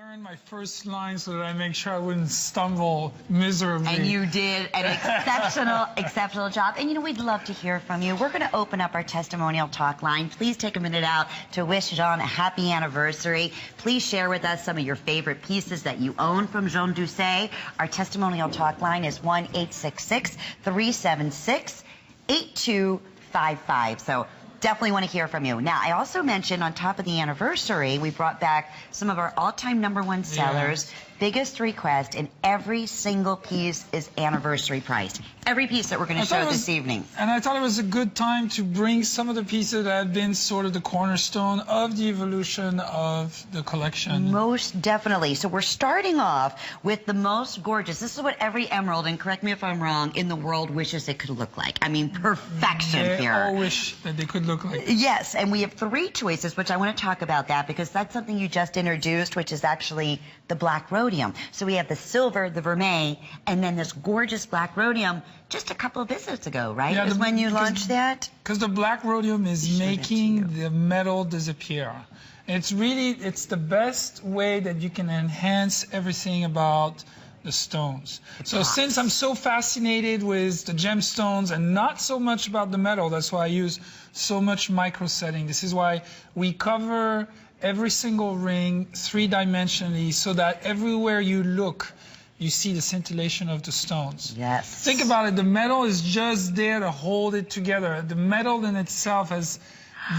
learned my first line so that I make sure I wouldn't stumble miserably. And you did an exceptional job. And, you know, we'd love to hear from you. We're going to open up our testimonial talk line. Please take a minute out to wish Jean a happy anniversary. Please share with us some of your favorite pieces that you own from Jean Dousset. Our testimonial talk line is 1-866-376-8255. So definitely want to hear from you. Now, I also mentioned on top of the anniversary, we brought back some of our all-time #1 sellers, biggest request, and every single piece is anniversary priced. Every piece that we're going to show this evening. And I thought it was a good time to bring some of the pieces that have been sort of the cornerstone of the evolution of the collection. Most definitely. So we're starting off with the most gorgeous. This is what every emerald, and correct me if I'm wrong, in the world wishes it could look like. I mean, perfection here. They all wish that they could look like. Yes, and we have 3 choices, which I want to talk about that because that's something you just introduced, which is actually the black rhodium. So we have the silver, the vermeil, and then this gorgeous black rhodium just a couple of visits ago, right? Yeah, is when you launched that? Because the black rhodium is making the metal disappear. It's the best way that you can enhance everything about the stones. So since I'm so fascinated with the gemstones and not so much about the metal, that's why I use so much micro setting. This is why we cover every single ring 3-dimensionally so that everywhere you look, you see the scintillation of the stones. Yes. Think about it. The metal is just there to hold it together. The metal in itself has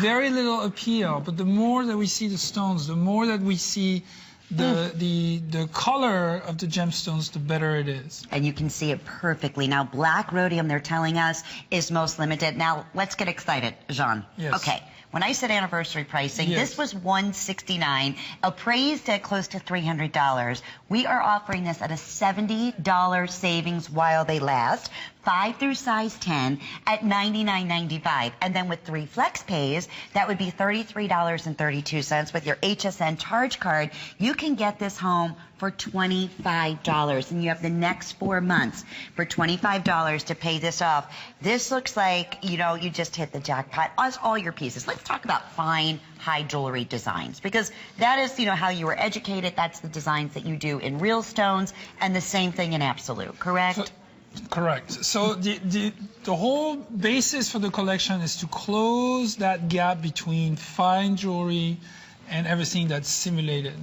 very little appeal, but the more that we see the stones, the more that we see the color of the gemstones, the better it is. And you can see it perfectly. Now, black rhodium, they're telling us, is most limited. Now, let's get excited, Jean. Yes. Okay. When I said anniversary pricing, this was $169, appraised at close to $300. We are offering this at a $70 savings while they last. 5 through size 10 at $99.95. And then with 3 flex pays, that would be $33.32. With your HSN charge card, you can get this home for $25. And you have the next 4 months for $25 to pay this off. This looks like, you know, you just hit the jackpot. As all your pieces. Let's talk about fine, high jewelry designs, because that is, you know, how you were educated. That's the designs that you do in real stones, and the same thing in absolute, correct? Correct. So the whole basis for the collection is to close that gap between fine jewelry and everything that's simulated.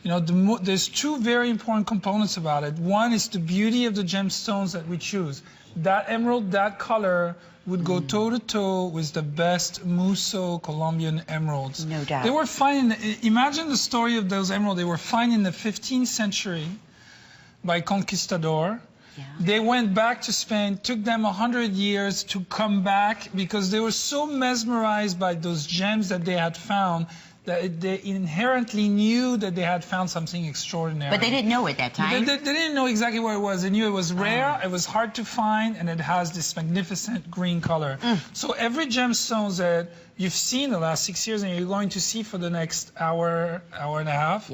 You know, there's 2 very important components about it. One is the beauty of the gemstones that we choose. That emerald, that color would go toe-to-toe with the best Muso Colombian emeralds. No doubt. They were fine. Imagine the story of those emeralds. They were found in the 15th century by conquistador. Yeah. They went back to Spain, took them 100 years to come back because they were so mesmerized by those gems that they had found that they inherently knew that they had found something extraordinary. But they didn't know at that time. They didn't know exactly what it was. They knew it was rare, it was hard to find, and it has this magnificent green color. So every gemstone that you've seen the last 6 years and you're going to see for the next hour, hour and a half,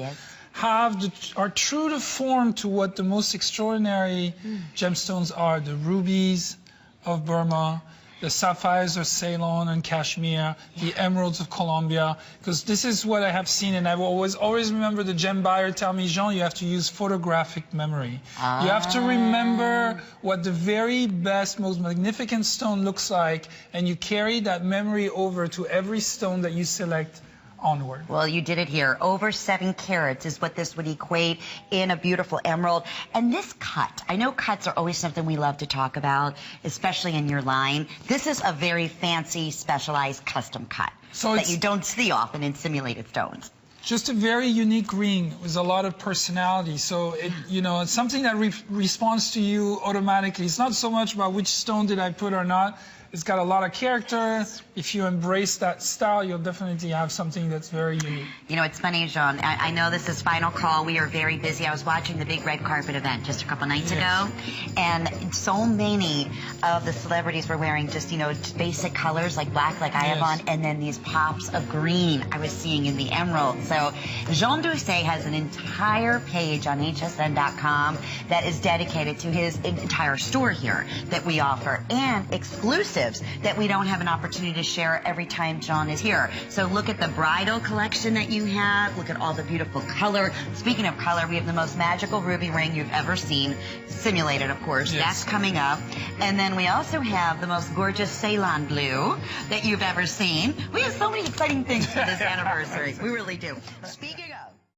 are true to form to what the most extraordinary gemstones are. The rubies of Burma, the sapphires of Ceylon and Kashmir, the emeralds of Colombia, because this is what I have seen, and I will always remember the gem buyer tell me, Jean, you have to use photographic memory. You have to remember what the very best, most magnificent stone looks like, and you carry that memory over to every stone that you select onward. Well, you did it here. Over 7 carats is what this would equate in a beautiful emerald. And this cut, I know cuts are always something we love to talk about, especially in your line. This is a very fancy, specialized custom cut that you don't see often in simulated stones. Just a very unique ring with a lot of personality. So, you know, it's something that responds to you automatically. It's not so much about which stone did I put or not. It's got a lot of character. If you embrace that style, you'll definitely have something that's very unique. You know, it's funny, Jean. I know this is final call. We are very busy. I was watching the big red carpet event just a couple nights ago, and so many of the celebrities were wearing just, you know, basic colors like black, like I have on, and then these pops of green I was seeing in the emerald. So Jean Dousset has an entire page on hsn.com that is dedicated to his entire store here that we offer, and exclusive exclusives that we don't have an opportunity to share every time John is here. So look at the bridal collection that you have. Look at all the beautiful color. Speaking of color, we have the most magical ruby ring you've ever seen, simulated, of course. Yes. That's coming up. And then we also have the most gorgeous Ceylon blue that you've ever seen. We have so many exciting things for this anniversary. We really do. Speaking of...